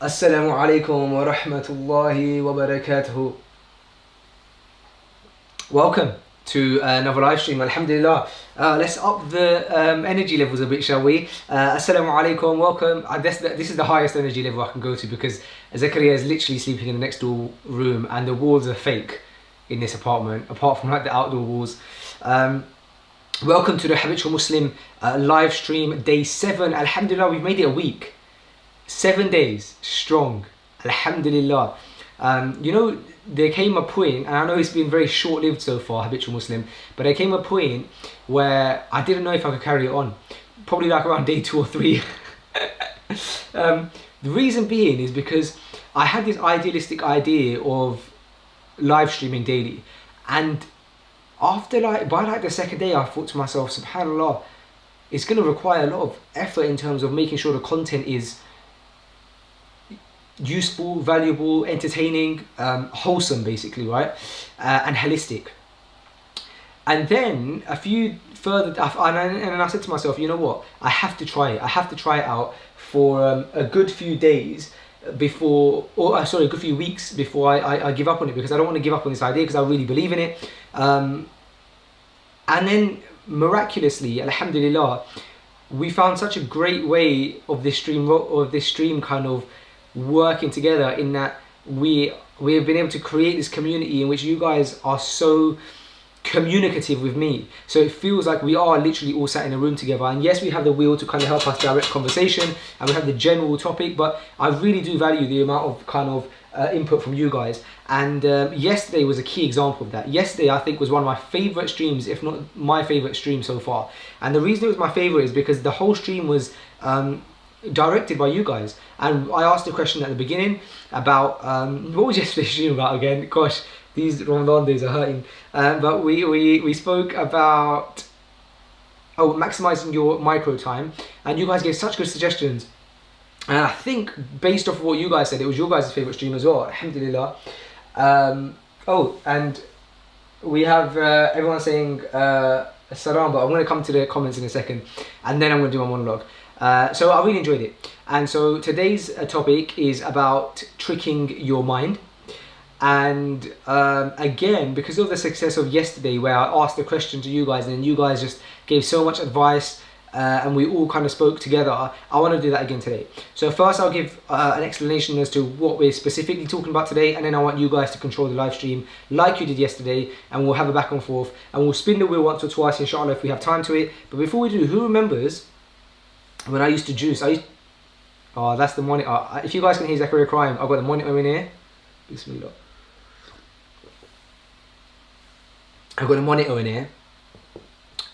Assalamu alaikum wa rahmatullahi wa barakatuhu. Welcome to another live stream. Alhamdulillah. Let's up the energy levels a bit, shall we? Assalamu alaikum, welcome. This is the highest energy level I can go to because Zakaria is literally sleeping in the next door room and the walls are fake in this apartment, apart from like the outdoor walls. Welcome to the Habitual Muslim live stream, day 7. Alhamdulillah, we've made it a week. 7 days strong, alhamdulillah. There came a point, and I know it's been very short-lived so far, Habitual Muslim, but there came a point where I didn't know if I could carry it on. Probably like around day 2 or 3. The reason being is because I had this idealistic idea of live streaming daily, and by the second day I thought to myself, subhanallah, it's going to require a lot of effort in terms of making sure the content is useful, valuable, entertaining, wholesome, basically, right? And holistic. And then a few further, and I said to myself, you know what? I have to try it. I have to try it out for a good few days before, a good few weeks before I give up on it, because I don't want to give up on this idea because I really believe in it. And then miraculously, alhamdulillah, we found such a great way of this stream kind of working together, in that we have been able to create this community in which you guys are so communicative with me, so it feels like we are literally all sat in a room together. And yes, we have the wheel to kind of help us direct conversation, and we have the general topic, but I really do value the amount of kind of input from you guys. And yesterday was a key example of that. Yesterday I think was one of my favorite streams, if not my favorite stream so far. And the reason it was my favorite is because the whole stream was directed by you guys. And I asked a question at the beginning about what was yesterday's stream about again? Gosh, these Ramadan days are hurting. But we spoke about maximizing your micro time, and you guys gave such good suggestions. And I think based off of what you guys said, it was your guys' favorite stream as well. Alhamdulillah. And we have everyone saying salam, but I'm going to come to the comments in a second, and then I'm going to do my monologue. So I really enjoyed it. And so today's topic is about tricking your mind. And again, because of the success of yesterday, where I asked the question to you guys and you guys just gave so much advice, and we all kind of spoke together, I want to do that again today. So first I'll give an explanation as to what we're specifically talking about today, and then I want you guys to control the live stream like you did yesterday, and we'll have a back and forth, and we'll spin the wheel once or twice, inshallah, if we have time to it. But before we do, who remembers when I used to juice? Oh, that's the monitor. If you guys can hear Zachariah crying, I've got the monitor in here. Bismillah. I've got a monitor in here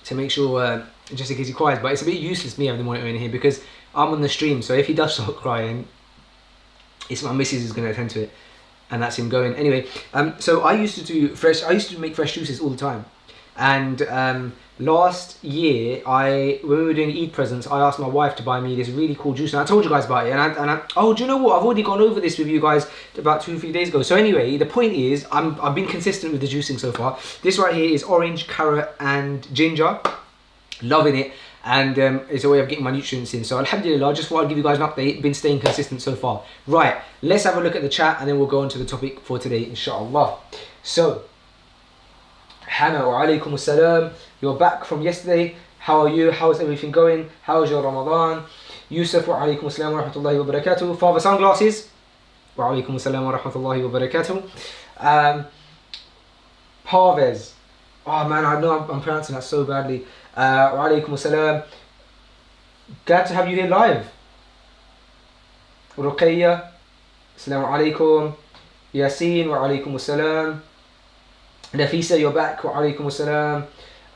to make sure, just in case he cries, but it's a bit useless me having the monitor in here because I'm on the stream, so if he does start crying, it's my missus who's going to attend to it, and that's him going. Anyway, so I used to make fresh juices all the time. And last year, when we were doing Eid presents, I asked my wife to buy me this really cool juice, and I told you guys about it. Oh, do you know what? I've already gone over this with you guys about 2 or 3 days ago. So anyway, the point is, I've been consistent with the juicing so far. This right here is orange, carrot, and ginger. Loving it, and it's a way of getting my nutrients in. So alhamdulillah, I just thought I'd give you guys an update. Been staying consistent so far. Right, let's have a look at the chat, and then we'll go on to the topic for today, inshallah. So, Hannah, wa alaikum assalam. You're back from yesterday. How are you? How is everything going? How is your Ramadan? Yusuf, wa alaikum assalam wa rahmatullahi wa barakatuh. Father Sunglasses, wa alaikum assalam wa rahmatullahi wa barakatuh. Parvez, oh man, I know I'm pronouncing that so badly. Wa alaikum assalam. Glad to have you here live. Ruqayya, assalamu alaikum. Yasin, wa alaikum assalam. Nafisa, you're back. Wa alaikum assalam.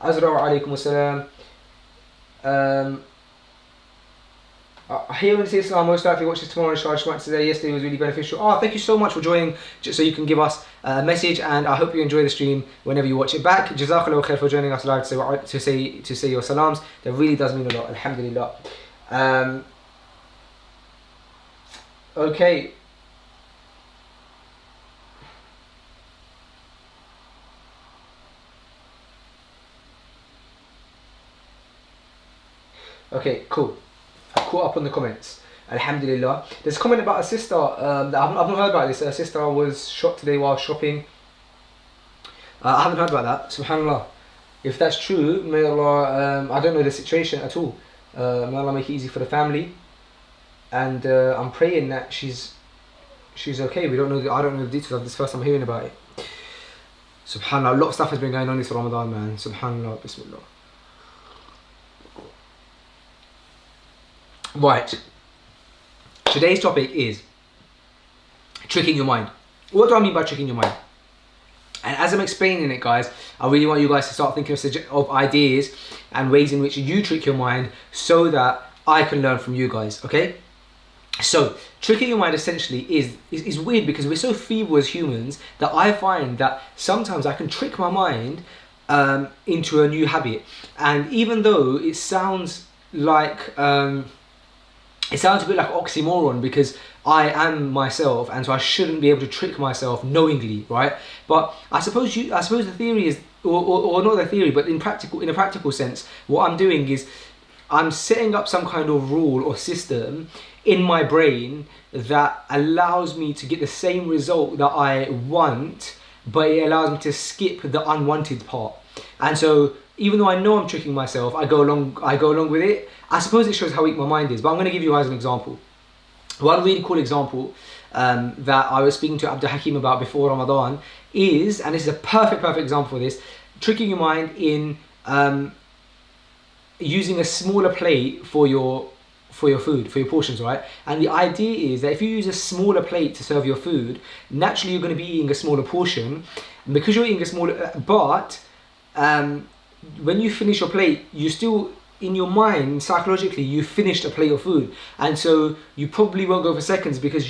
Azra, wa alaikum assalam. Here in Islam, most likely watch this tomorrow, inshallah. Today, yesterday was really beneficial. Oh, thank you so much for joining, just so you can give us a message, and I hope you enjoy the stream whenever you watch it back. Jazakallah khair for joining us live to say your salams. That really does mean a lot. Alhamdulillah. Okay. Okay, cool. I caught up on the comments. Alhamdulillah. There's a comment about a sister that I've not heard about this. Her sister was shot today while shopping. I haven't heard about that. Subhanallah. If that's true, may Allah, I don't know the situation at all. May Allah make it easy for the family. And I'm praying that she's okay. We don't know. I don't know the details. This is the first time hearing about it. Subhanallah. A lot of stuff has been going on this Ramadan, man. Subhanallah. Bismillah. Right. Today's topic is tricking your mind. What do I mean by tricking your mind? And as I'm explaining it, guys, I really want you guys to start thinking of ideas and ways in which you trick your mind so that I can learn from you guys, okay? So, tricking your mind essentially is weird because we're so feeble as humans that I find that sometimes I can trick my mind into a new habit. And even though it sounds like... it sounds a bit like oxymoron because I am myself, and so I shouldn't be able to trick myself knowingly, right? But I suppose the theory is, or not the theory, but in a practical sense, what I'm doing is I'm setting up some kind of rule or system in my brain that allows me to get the same result that I want, but it allows me to skip the unwanted part. And so even though I know I'm tricking myself, I go along with it. I suppose it shows how weak my mind is, but I'm going to give you guys an example. One really cool example that I was speaking to Abdul Hakim about before Ramadan is, and this is a perfect example for this, tricking your mind in using a smaller plate for your food, for your portions, right? And the idea is that if you use a smaller plate to serve your food, naturally you're going to be eating a smaller portion, and because you're eating a smaller, but when you finish your plate, you still, in your mind, psychologically, you finished a plate of food, and so you probably won't go for seconds because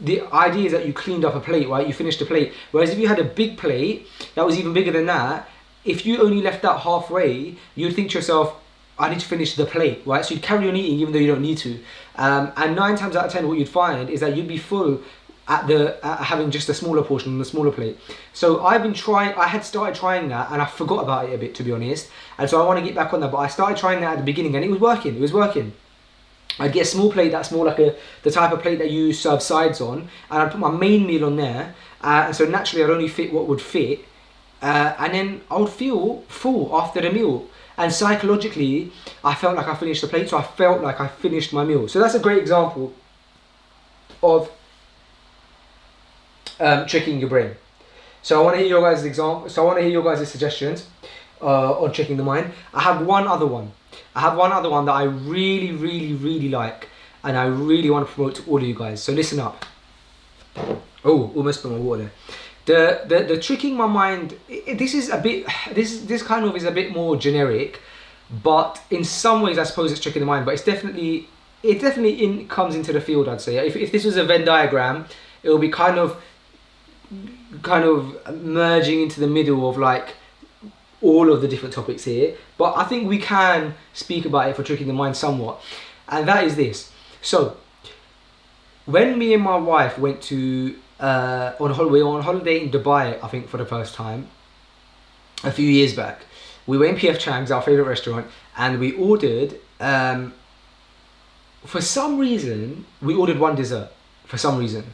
the idea is that you cleaned up a plate, right? You finished a plate. Whereas if you had a big plate that was even bigger than that, if you only left that halfway, you'd think to yourself, I need to finish the plate, right? So you'd carry on eating even though you don't need to. And 9 times out of 10, what you'd find is that you'd be full at having just a smaller portion on the smaller plate. So I had started trying that and I forgot about it a bit, to be honest. And so I want to get back on that, but I started trying that at the beginning and it was working. I'd get a small plate that's more like the type of plate that you serve sides on, and I'd put my main meal on there, and so naturally I'd only fit what would fit, and then I would feel full after the meal, and psychologically I felt like I finished the plate, so I felt like I finished my meal. So that's a great example of tricking your brain. So I want to hear your guys' suggestions on tricking the mind. I have one other one that I really like, and I really want to promote to all of you guys. So listen up. Oh, almost put my water there. The tricking my mind. This kind of is a bit more generic, but in some ways I suppose it's tricking the mind. But it definitely comes into the field. I'd say if this was a Venn diagram, it will be kind of merging into the middle of like all of the different topics here, but I think we can speak about it for tricking the mind somewhat, and that is this. So when me and my wife went to on holiday in Dubai, I think for the first time a few years back, we went in PF Chang's, our favourite restaurant, and we ordered for some reason we ordered one dessert. For some reason,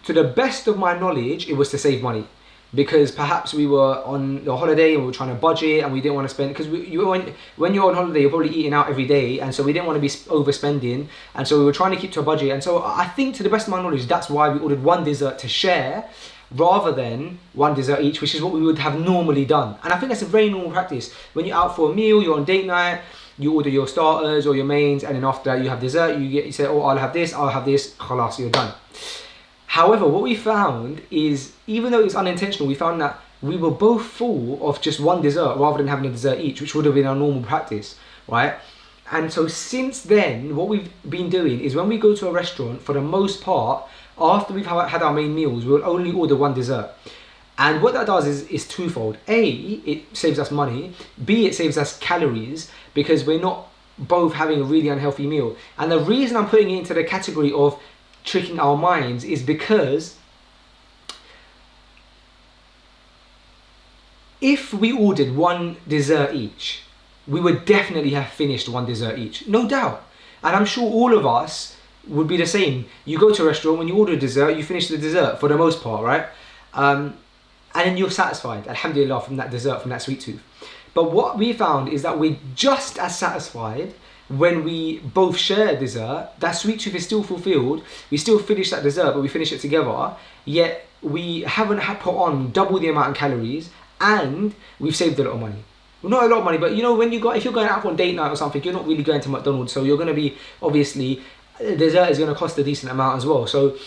to the best of my knowledge, it was to save money, because perhaps we were on a holiday and we were trying to budget and we didn't want to spend, because when you're on holiday you're probably eating out every day, and so we didn't want to be overspending, and so we were trying to keep to a budget. And so I think, to the best of my knowledge, that's why we ordered one dessert to share rather than one dessert each, which is what we would have normally done. And I think that's a very normal practice. When you're out for a meal, you're on date night, you order your starters or your mains, and then after that you have dessert. You say, oh, I'll have this, khalas, you're done. However, what we found is, even though it was unintentional, we found that we were both full of just one dessert rather than having a dessert each, which would have been our normal practice, right? And so since then, what we've been doing is when we go to a restaurant, for the most part, after we've had our main meals, we'll only order one dessert. And what that does is twofold. A, it saves us money. B, it saves us calories, because we're not both having a really unhealthy meal. And the reason I'm putting it into the category of tricking our minds is because if we ordered one dessert each, we would definitely have finished one dessert each, no doubt. And I'm sure all of us would be the same. You go to a restaurant, when you order a dessert, you finish the dessert for the most part, right? And then you're satisfied, alhamdulillah, from that dessert, from that sweet tooth. But what we found is that we're just as satisfied when we both share a dessert. That sweet tooth is still fulfilled. We still finish that dessert, but we finish it together. Yet we haven't had put on double the amount of calories, and we've saved a lot of money. Well, not a lot of money, but you know, if you're going out on date night or something, you're not really going to McDonald's, so you're going to be, obviously, dessert is going to cost a decent amount as well. So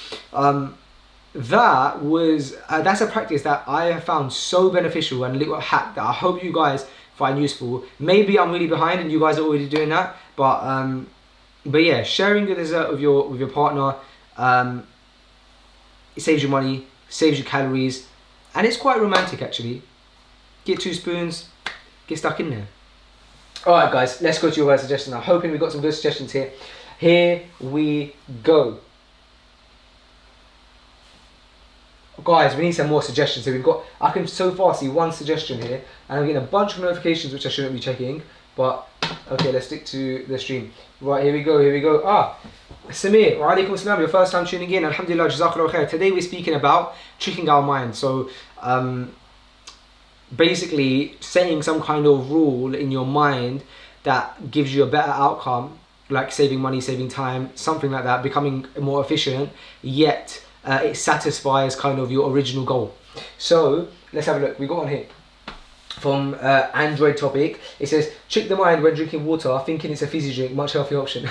that's a practice that I have found so beneficial, and a little hack that I hope you guys find useful. Maybe I'm really behind and you guys are already doing that, but yeah, sharing a dessert with your partner, it saves you money, saves you calories, and it's quite romantic actually. Get 2 spoons, get stuck in there. Alright guys, let's go to your guys' suggestions now. Hoping we got some good suggestions here. Here we go. Guys, we need some more suggestions. So I can so far see 1 suggestion here, and I'm getting a bunch of notifications which I shouldn't be checking, but okay, let's stick to the stream. Right, here we go. Samir, wa alaikum salam, your first time tuning in, alhamdulillah, jazakallah khair. Today we're speaking about tricking our mind. So basically setting some kind of rule in your mind that gives you a better outcome, like saving money, saving time, something like that, becoming more efficient, yet it satisfies kind of your original goal. So let's have a look. We got on here from Android topic. It says, trick the mind when drinking water, thinking it's a fizzy drink, much healthier option.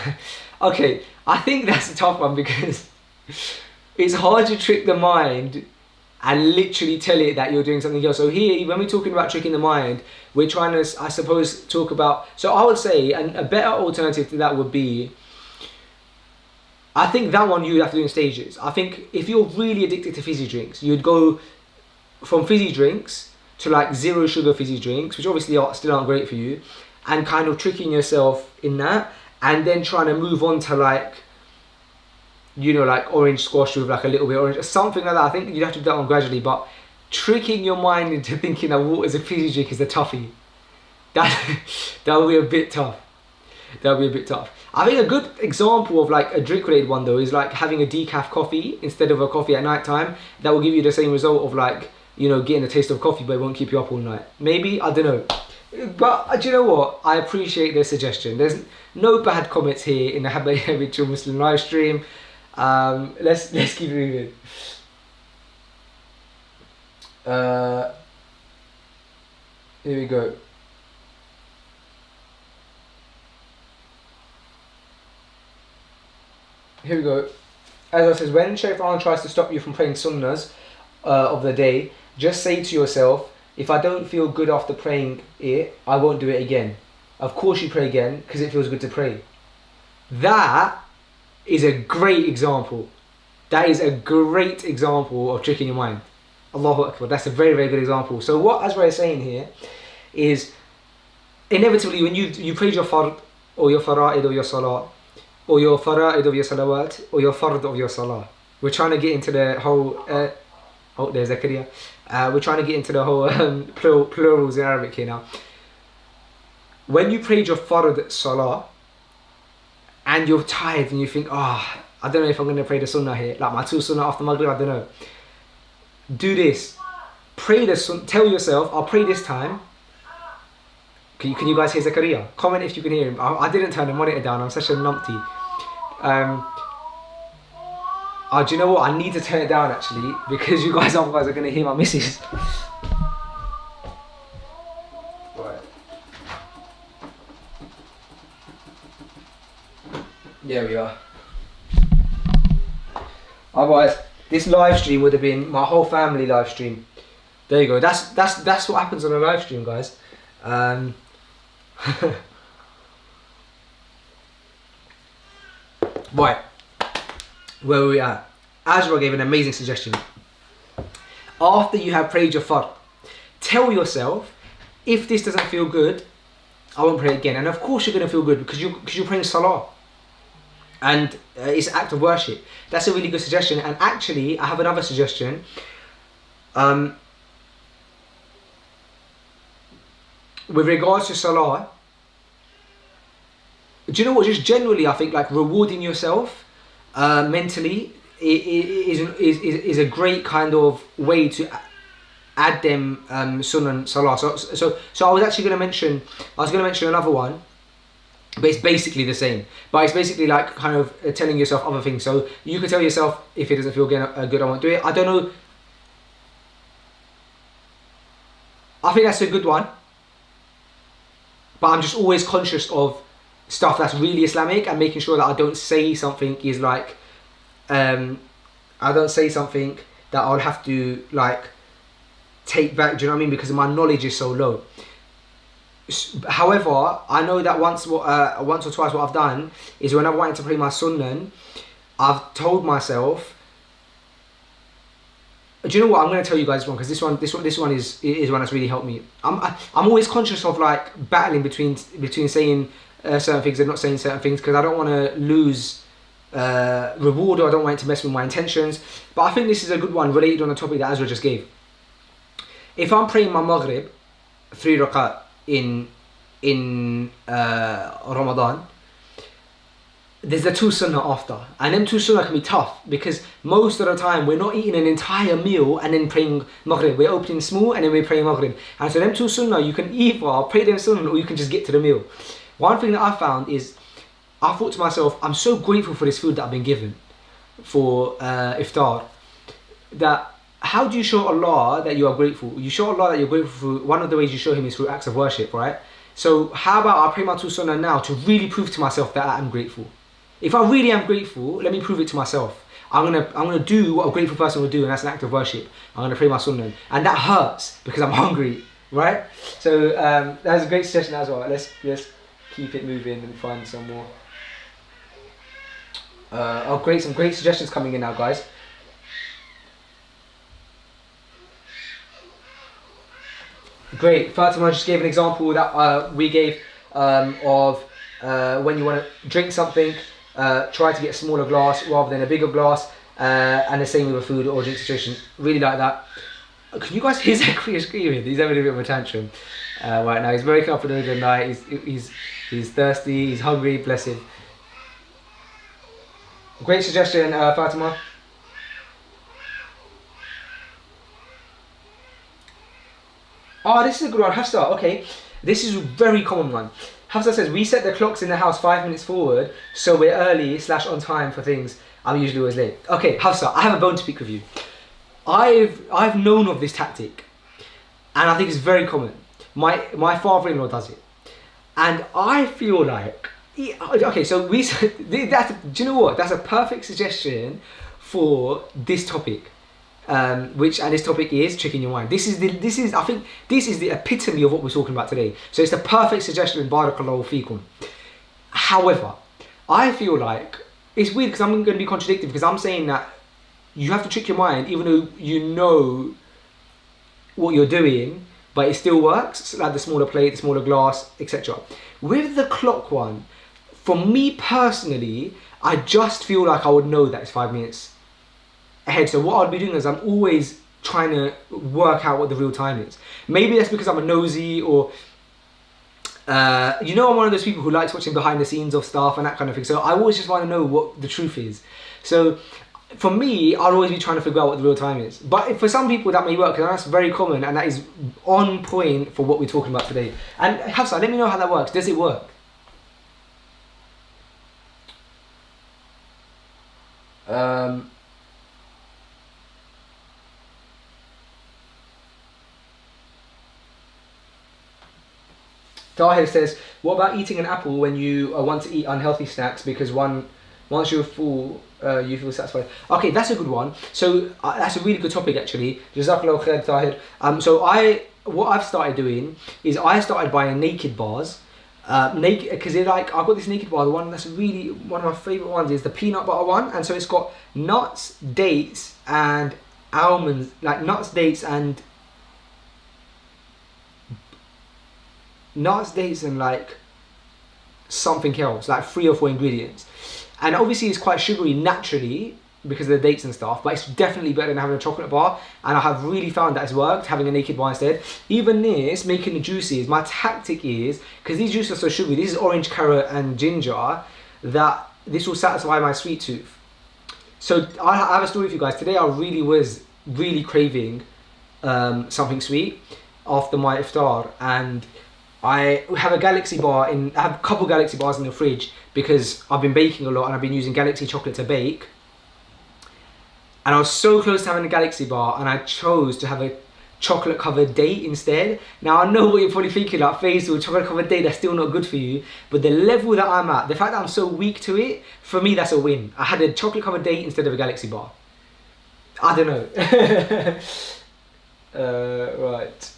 Okay, I think that's a tough one because it's hard to trick the mind and literally tell it that you're doing something else. So here, when we're talking about tricking the mind, we're trying to, I suppose, talk about, so I would say, and a better alternative to that would be, I think that one you would have to do in stages. I think if you're really addicted to fizzy drinks, you'd go from fizzy drinks to like 0 sugar fizzy drinks, which obviously still aren't great for you, and kind of tricking yourself in that, and then trying to move on to like, you know, like orange squash with like a little bit of orange, something like that. I think you'd have to do that one gradually, but tricking your mind into thinking that water is a fizzy drink is a toughie. That will be a bit tough. That'll be a bit tough. I think a good example of like a drink related one though is like having a decaf coffee instead of a coffee at night time. That will give you the same result of like, you know, getting a taste of coffee, but it won't keep you up all night. Maybe, I don't know. But do you know what? I appreciate the suggestion. There's no bad comments here in the Habitual Muslim live stream. Let's keep moving. Here we go. Here we go. As I says, when Shaitan tries to stop you from praying sunnahs of the day, just say to yourself, if I don't feel good after praying it, I won't do it again. Of course you pray again, because it feels good to pray. That is a great example. That is a great example of tricking your mind. Allahu Akbar. That's a very, very good example. So what Azra is saying here is, inevitably when you pray your fard, or your fara'id, or your salah, or your fara'id of your salawat, or your fard of your salah. We're trying to get into the whole, oh there's Zakaria. We're trying to get into the whole plurals in Arabic here now. When you prayed your fard salah, and you're tired and you think, I don't know if I'm going to pray the sunnah here, like my 2 sunnah after Maghrib, I don't know. Do this. Pray the sunnah, tell yourself, I'll pray this time. Can you guys hear Zakaria? Comment if you can hear him. I didn't turn the monitor down, I'm such a numpty. Do you know what? I need to turn it down actually, because you guys otherwise are going to hear my missus. Right. There we are. Otherwise, this live stream would have been my whole family live stream. There you go. That's what happens on a live stream, guys. Right, where were we at? Azra gave an amazing suggestion. After you have prayed your fard, tell yourself, if this doesn't feel good, I won't pray again. And of course you're going to feel good because you're praying salah. And it's an act of worship. That's a really good suggestion. And actually, I have another suggestion. With regards to salah, do you know what? Just generally, I think like rewarding yourself mentally, is a great kind of way to add them sunan salah. So I was actually going to mention, another one, but it's basically the same. But it's basically like kind of telling yourself other things. So you could tell yourself, if it doesn't feel good, I won't do it. I don't know. I think that's a good one. But I'm just always conscious of stuff that's really Islamic and making sure that I don't say something is like, I don't say something that I'll have to like take back. Do you know what I mean? Because my knowledge is so low. However, I know that once or twice what I've done is when I've wanted to pray my sunnah, I've told myself, do you know what? I'm going to tell you guys one, because this one is one that's really helped me. I'm always conscious of like battling between saying certain things and not saying certain things, because I don't want to lose reward, or I don't want it to mess with my intentions. But I think this is a good one related on the topic that Azra just gave. If I'm praying my Maghrib 3 rakat in Ramadan, there's the 2 sunnah after, and them 2 sunnah can be tough, because most of the time we're not eating an entire meal and then praying Maghrib. We're opening small and then we're praying Maghrib, and so them 2 sunnah, you can either pray them sunnah or you can just get to the meal. One thing that I found is, I thought to myself, I'm so grateful for this food that I've been given for iftar, that how do you show Allah that you are grateful? You show Allah that you're grateful for, one of the ways you show Him is through acts of worship, right? So how about I pray my 2 sunnah now to really prove to myself that I am grateful. If I really am grateful, let me prove it to myself. I'm gonna do what a grateful person would do, and that's an act of worship. I'm gonna pray my sunnah, and that hurts because I'm hungry, right? So that's a great suggestion as well. Let's keep it moving and find some more. Some great suggestions coming in now, guys. Great. Fatima just gave an example that we gave of when you want to drink something, try to get a smaller glass rather than a bigger glass, and the same with a food or drink situation. Really like that. Can you guys hear Zachary screaming? He's having a bit of a tantrum right now. He's waking up in the middle of the night. He's thirsty. He's hungry. Bless him. Great suggestion, Fatima. Oh, this is a good one, Hafsa. Okay, this is a very common one. Hafsa says, we set the clocks in the house 5 minutes forward, so we're early / on time for things. I'm usually always late. Okay, Hafsa, I have a bone to pick with you. I've known of this tactic, and I think it's very common. My father-in-law does it, and I feel like, okay, so do you know what? That's a perfect suggestion for this topic. This topic is tricking your mind. I think this is the epitome of what we're talking about today. So it's the perfect suggestion. Barakallahu feekum. However, I feel like it's weird because I'm going to be contradicted, because I'm saying that you have to trick your mind even though you know what you're doing, but it still works. So like the smaller plate, the smaller glass, etc. With the clock one, for me personally, I just feel like I would know that it's 5 minutes ahead. So what I'd be doing is I'm always trying to work out what the real time is. Maybe that's because I'm a nosy, or I'm one of those people who likes watching behind the scenes of stuff and that kind of thing. So I always just want to know what the truth is. So for me, I'll always be trying to figure out what the real time is. But for some people that may work, and that's very common, and that is on point for what we're talking about today. And Hafsa, let me know how that works. Does it work? Tahir says, what about eating an apple when you want to eat unhealthy snacks, because once you're full, you feel satisfied? Okay, that's a good one. So that's a really good topic actually. Jazakallahu khair, Tahir. So what I've started doing is I started buying naked bars. Because I've got this naked bar. The one that's really one of my favourite ones is the peanut butter one, and so it's got nuts, dates, and almonds, like nuts, dates, and like something else, like 3 or 4 ingredients. And obviously it's quite sugary naturally because of the dates and stuff, but it's definitely better than having a chocolate bar, and I have really found that it's worked, having a naked bar instead. Even this, making the juices, my tactic is, because these juices are so sugary, this is orange, carrot and ginger, that this will satisfy my sweet tooth. So I have a story for you guys. Today I really was really craving something sweet after my iftar, and I have a Galaxy bar I have a couple Galaxy bars in the fridge because I've been baking a lot and I've been using Galaxy chocolate to bake. And I was so close to having a Galaxy bar, and I chose to have a chocolate covered date instead. Now I know what you're probably thinking, like Faisal, chocolate covered date, that's still not good for you. But the level that I'm at, the fact that I'm so weak to it, for me that's a win. I had a chocolate covered date instead of a Galaxy bar. I don't know. Right.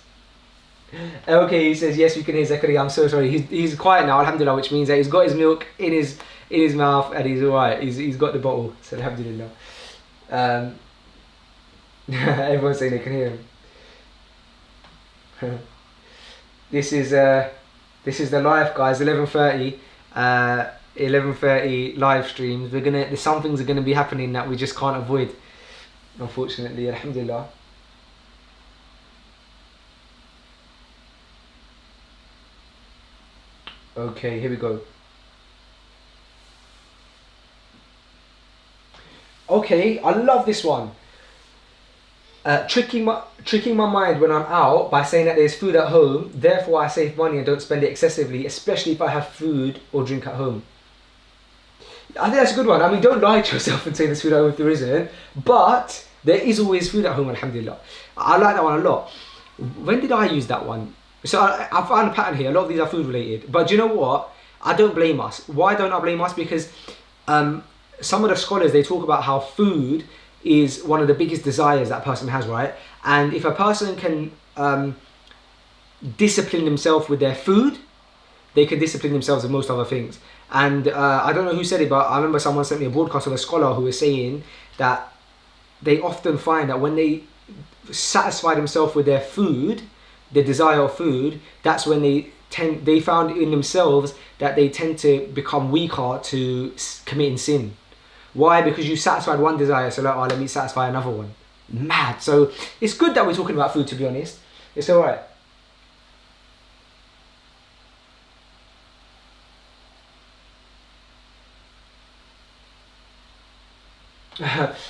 Okay, he says yes, we can hear Zakaria. I'm so sorry. He's quiet now, alhamdulillah, which means that he's got his milk in his mouth and he's alright. He's got the bottle, so alhamdulillah. Everyone's saying they can hear him. This is the live, guys. 11:30. 11:30 live streams. There's some things are gonna be happening that we just can't avoid, unfortunately. Alhamdulillah. Okay, here we go. Okay, I love this one. Tricking my mind when I'm out by saying that there's food at home, therefore I save money and don't spend it excessively, especially if I have food or drink at home. I think that's a good one. I mean, don't lie to yourself and say there's food at home if there isn't, but there is always food at home, alhamdulillah. I like that one a lot. When did I use that one? So I found a pattern here. A lot of these are food related, but do you know what? I don't blame us. Why don't I blame us? Because some of the scholars, they talk about how food is one of the biggest desires that a person has, right? And if a person can discipline themselves with their food, they can discipline themselves with most other things. And I don't know who said it, but I remember someone sent me a broadcast of a scholar who was saying that they often find that when they satisfy themselves with their food, the desire of food, that's when they found in themselves that they tend to become weaker to committing sin. Why? Because you satisfied one desire, so like, oh, let me satisfy another one. Mad. So it's good that we're talking about food, to be honest. It's alright.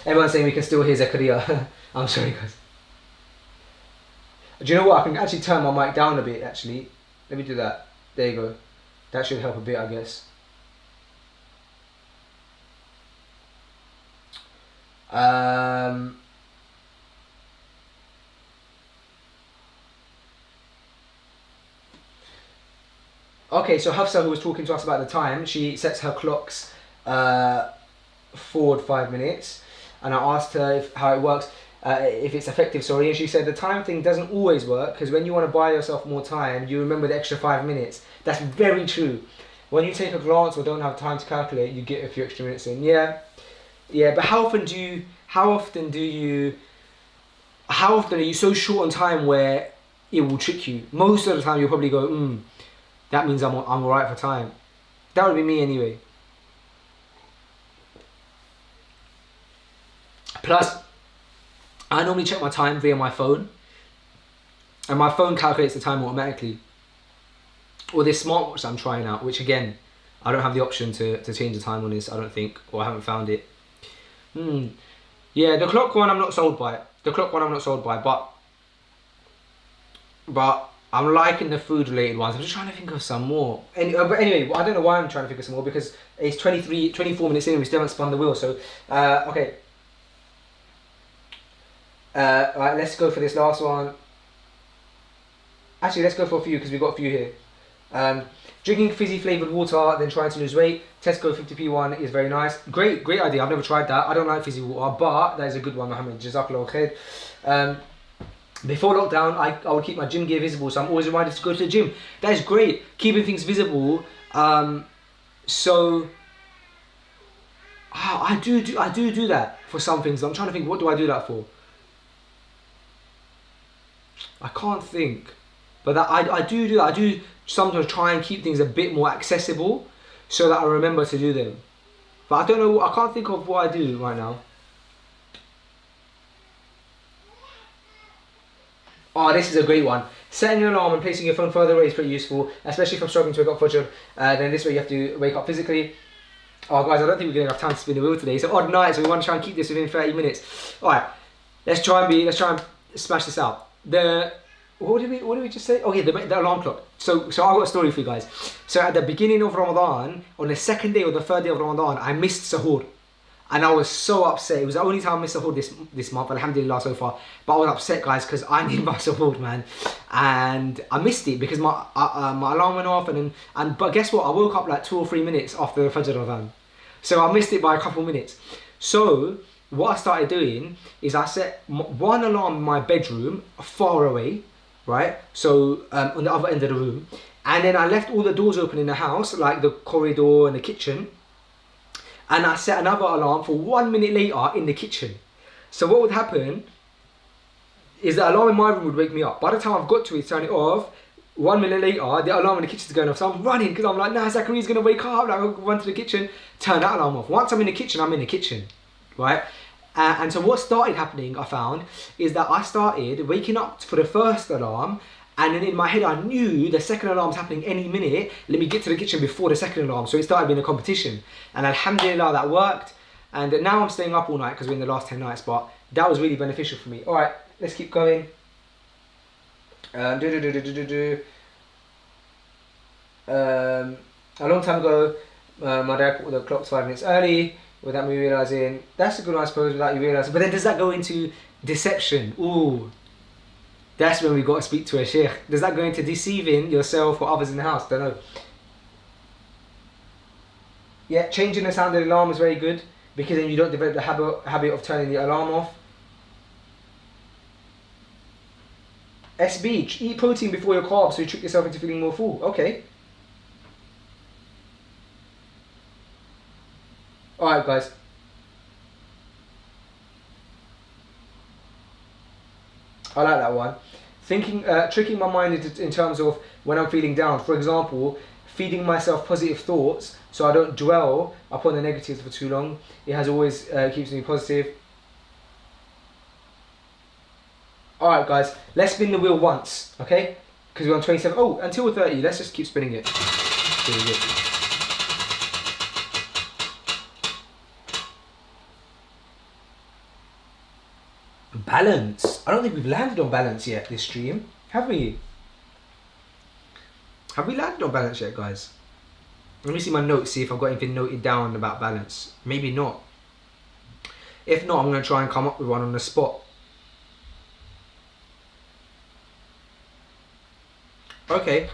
Everyone's saying we can still hear Zakaria. I'm sorry, guys. Do you know what? I can actually turn my mic down a bit, actually. Let me do that. There you go. That should help a bit, I guess. Okay, so Hafsa, who was talking to us about the time, she sets her clocks forward 5 minutes, and I asked her how it works, if it's effective, sorry, and she said the time thing doesn't always work, because when you want to buy yourself more time, you remember the extra 5 minutes. That's very true. When you take a glance or don't have time to calculate, you get a few extra minutes in. Yeah, but how often are you so short on time where it will trick you? Most of the time you'll probably go, that means I'm alright for time. That would be me anyway. Plus, I normally check my time via my phone, and my phone calculates the time automatically. Or this smartwatch that I'm trying out, which again, I don't have the option to change the time on this, I don't think, or I haven't found it. Yeah, the clock one I'm not sold by. But I'm liking the food related ones. I'm just trying to think of some more. But anyway, I don't know why I'm trying to think of some more, because it's 24 minutes in and we still haven't spun the wheel. So, okay. Right, let's go for this last one. Actually, let's go for a few because we've got a few here. Drinking fizzy flavoured water, then trying to lose weight. Tesco 50p one is very nice. Great idea. I've never tried that. I don't like fizzy water, but that is a good one, Mohammed. Jazakallah khair. Before lockdown, I would keep my gym gear visible, so I'm always reminded to go to the gym. That is great. Keeping things visible. So I do that for some things. I'm trying to think, what do I do that for? I can't think. But that I do that. I do sometimes try and keep things a bit more accessible so that I remember to do them. But I don't know, I can't think of what I do right now. Oh, this is a great one. Setting an alarm and placing your phone further away is pretty useful, especially if I'm struggling to wake up for Fajr. Then this way you have to wake up physically. Oh guys, I don't think we're gonna have time to spin the wheel today. It's an odd night, so we want to try and keep this within 30 minutes. All right, let's try and smash this out. What did we just say? Oh yeah, the alarm clock. So I've got a story for you guys. So at the beginning of Ramadan, on the second day or the third day of Ramadan, I missed sahur. And I was so upset. It was the only time I missed sahur this month, alhamdulillah so far. But I was upset, guys, because I need my sahur, man. And I missed it because my alarm went off. But guess what? I woke up like 2 or 3 minutes after the Fajr Adhan. So I missed it by a couple minutes. So what I started doing is I set one alarm in my bedroom far away, right? So on the other end of the room. And then I left all the doors open in the house, like the corridor and the kitchen. And I set another alarm for 1 minute later in the kitchen. So what would happen is the alarm in my room would wake me up. By the time I've got to it, turn it off, 1 minute later, the alarm in the kitchen is going off. So I'm running because I'm like, nah, Zacharia's going to wake up. Like, I'll run to the kitchen, turn that alarm off. Once I'm in the kitchen, I'm in the kitchen, right? And so what started happening, I found, is that I started waking up for the first alarm, and then in my head I knew the second alarm's happening any minute. Let me get to the kitchen before the second alarm. So it started being a competition. And alhamdulillah, that worked. And now I'm staying up all night because we're in the last 10 nights, but that was really beneficial for me. All right, let's keep going. A long time ago, my dad put the clocks 5 minutes early without me realising. That's a good one, I suppose, without you realising. But then does that go into deception? Ooh. That's when we got to speak to a sheikh. Does that go into deceiving yourself or others in the house? Don't know. Yeah, changing the sound of the alarm is very good because then you don't develop the habit of turning the alarm off. SB, eat protein before your carbs so you trick yourself into feeling more full. Okay. Alright guys. I like that one. Tricking my mind in terms of when I'm feeling down. For example, feeding myself positive thoughts so I don't dwell upon the negatives for too long. It has always keeps me positive. Alright guys, let's spin the wheel once, okay? Because we're on 27. Oh, until 30, let's just keep spinning it. Really good. Balance. I don't think we've landed on balance yet this stream. Have we? Have we landed on balance yet, guys? Let me see my notes, see if I've got anything noted down about balance. Maybe not. If not, I'm going to try and come up with one on the spot. Okay.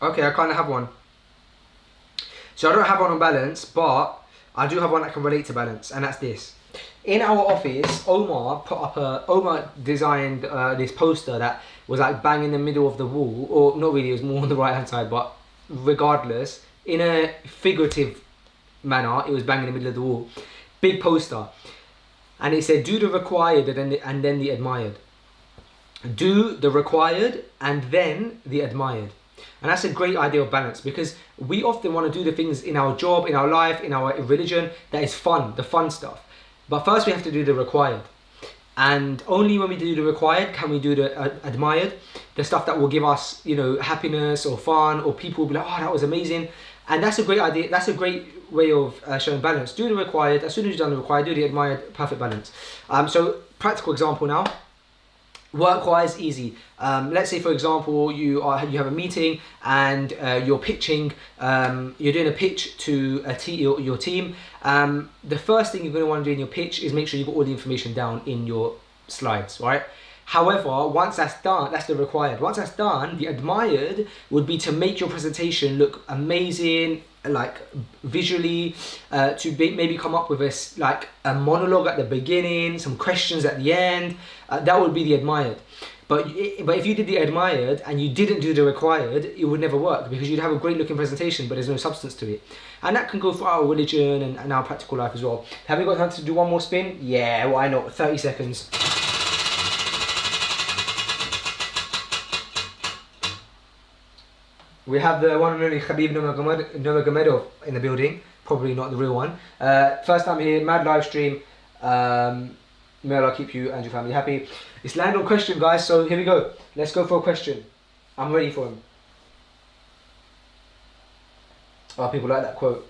Okay, I kind of have one. So I don't have one on balance, but I do have one that can relate to balance, and that's this. In our office, Omar designed this poster that was like bang in the middle of the wall, or not really, it was more on the right hand side, but regardless, in a figurative manner, it was bang in the middle of the wall. Big poster. And it said, do the required and then the admired. Do the required and then the admired. And that's a great idea of balance, because we often want to do the things in our job, in our life, in our religion that is fun, the fun stuff. But first we have to do the required. And only when we do the required can we do the admired, the stuff that will give us, you know, happiness or fun, or people will be like, oh, that was amazing. And that's a great idea. That's a great way of showing balance. Do the required. As soon as you've done the required, do the admired. Perfect balance. So practical example now. Work-wise, easy. Let's say, for example, you have a meeting and you're pitching. You're doing a pitch to your team. The first thing you're going to want to do in your pitch is make sure you've got all the information down in your slides, right? However, once that's done, that's the required. Once that's done, the admired would be to make your presentation look amazing, like visually, to maybe come up with a monologue at the beginning, some questions at the end. That would be the admired. But if you did the admired and you didn't do the required, it would never work, because you'd have a great looking presentation, but there's no substance to it. And that can go for our religion and our practical life as well. Have we got time to do one more spin? Yeah, why not? 30 seconds. We have the one and only Khabib Nurmagomedov in the building. Probably not the real one. First time here, mad live stream. May Allah keep you and your family happy. It's land on question, guys, so here we go. Let's go for a question. I'm ready for him. Oh, people like that quote.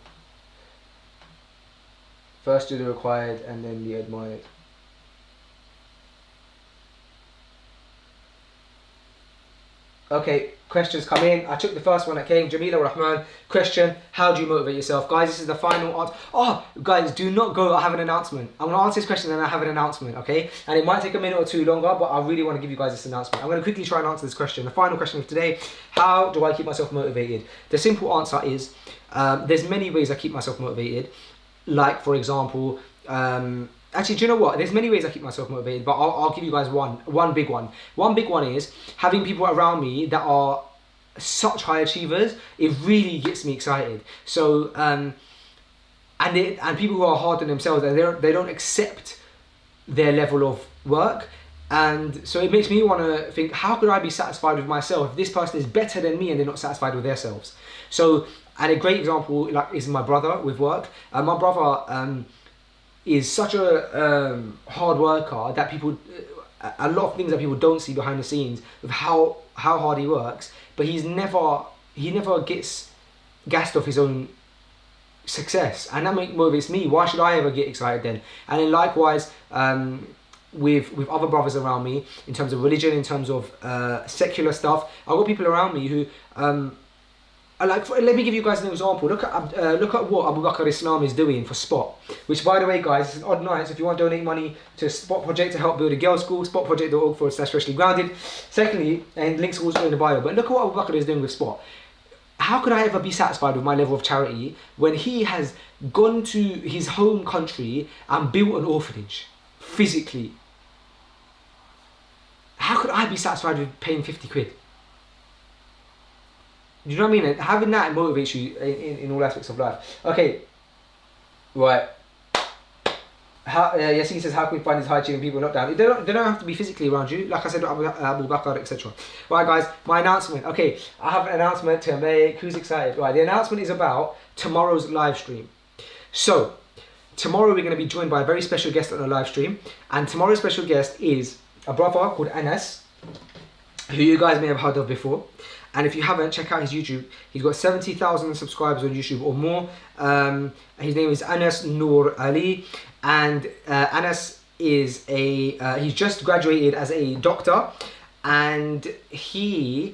First do the required and then the admired. Okay, questions come in. I took the first one that came. Jamila Rahman, question, how do you motivate yourself? Guys, this is the final answer. Oh, guys, do not go. I have an announcement. I'm going to answer this question and I have an announcement, okay? And it might take a minute or two longer, but I really want to give you guys this announcement. I'm going to quickly try and answer this question. The final question of today, how do I keep myself motivated? The simple answer is, there's many ways I keep myself motivated. Like, for example, actually, do you know what? There's many ways I keep myself motivated, but I'll give you guys one big one. One big one is having people around me that are such high achievers. It really gets me excited. So, and people who are hard on themselves, and they don't accept their level of work. And so it makes me want to think, how could I be satisfied with myself if this person is better than me and they're not satisfied with themselves? So, and a great example is my brother with work. My brother is such a hard worker that a lot of things that people don't see behind the scenes of how hard he works, but he never gets gassed off his own success, and that motivates me. Why should I ever get excited then? And then likewise, with other brothers around me, in terms of religion, in terms of secular stuff, I've got people around me who let me give you guys an example. Look at what Abu Bakr Islam is doing for Spot, which, by the way, guys, it's an odd night. So if you want to donate money to Spot Project to help build a girls' school, spotproject.org/freshly grounded. Secondly, and links also in the bio. But look at what Abu Bakr is doing with Spot. How could I ever be satisfied with my level of charity when he has gone to his home country and built an orphanage physically? How could I be satisfied with paying 50 quid? Do you know what I mean? And having that motivates you in all aspects of life. Okay, right. Yes, he says, how can we find these high achieving people in lockdown? They don't have to be physically around you. Like I said, Abu Bakr, etc. Right, guys, my announcement. Okay, I have an announcement to make. Who's excited? Right, the announcement is about tomorrow's live stream. So, tomorrow we're going to be joined by a very special guest on the live stream. And tomorrow's special guest is a brother called Anas, who you guys may have heard of before. And if you haven't, check out his YouTube. He's got 70,000 subscribers on YouTube or more. His name is Anas Noor Ali. And Anas is he's just graduated as a doctor. And his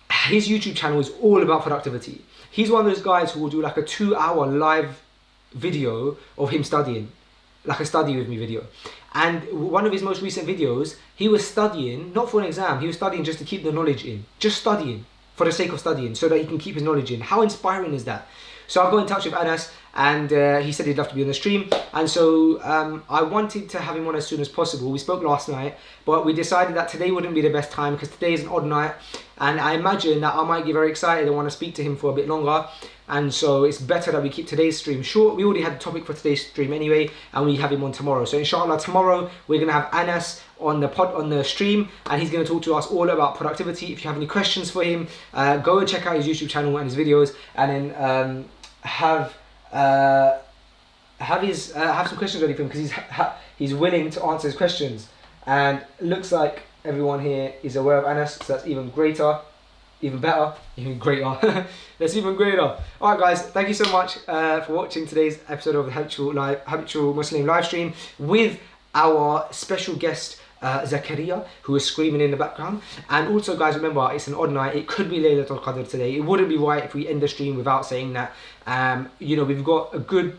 YouTube channel is all about productivity. He's one of those guys who will do like a 2-hour live video of him studying. Like a study with me video. And one of his most recent videos, he was studying, not for an exam, he was studying just to keep the knowledge in. Just studying, for the sake of studying, so that he can keep his knowledge in. How inspiring is that? So I got in touch with Anas, and he said he'd love to be on the stream. And so I wanted to have him on as soon as possible. We spoke last night, but we decided that today wouldn't be the best time, because today is an odd night. And I imagine that I might get very excited and want to speak to him for a bit longer. And so it's better that we keep today's stream short. We already had the topic for today's stream anyway, and we have him on tomorrow. So inshallah, tomorrow we're going to have Anas on the stream, and he's going to talk to us all about productivity. If you have any questions for him, go and check out his YouTube channel and his videos, and then have some questions ready for him, because he's willing to answer his questions. And it looks like everyone here is aware of Anas, so that's even greater. Even better, even greater. That's even greater. Alright guys, thank you so much for watching today's episode of the Habitual Muslim live stream with our special guest Zakaria, who is screaming in the background. And also guys, remember, it's an odd night. It could be Laylatul Qadr today. It wouldn't be right if we end the stream without saying that we've got a good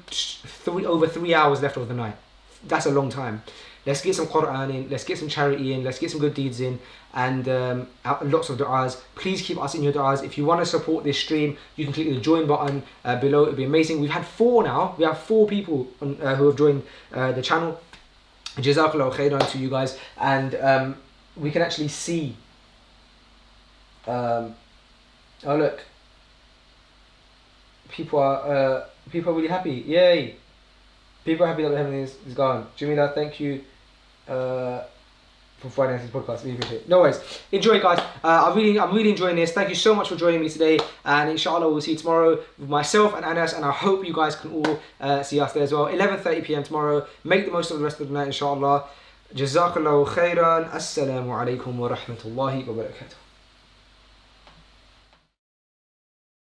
over 3 hours left of the night. That's a long time. Let's get some Quran in, let's get some charity in, let's get some good deeds in, and lots of du'as. Please keep us in your du'as. If you want to support this stream, you can click the join button below. It'd be amazing. We've had 4 now. We have 4 people who have joined the channel. Jazakallah khairan to you guys. And we can actually see. Oh look. People are really happy. Yay. People are happy that we're having this gone. Jamila, thank you for financing this podcast. Really appreciate it. No worries. Enjoy, guys. I'm really enjoying this. Thank you so much for joining me today. And inshallah, we'll see you tomorrow with myself and Anas. And I hope you guys can all see us there as well. 11:30 p.m. tomorrow. Make the most of the rest of the night, inshallah. Jazakallahu khairan. Assalamu alaikum wa rahmatullahi wa barakatuh.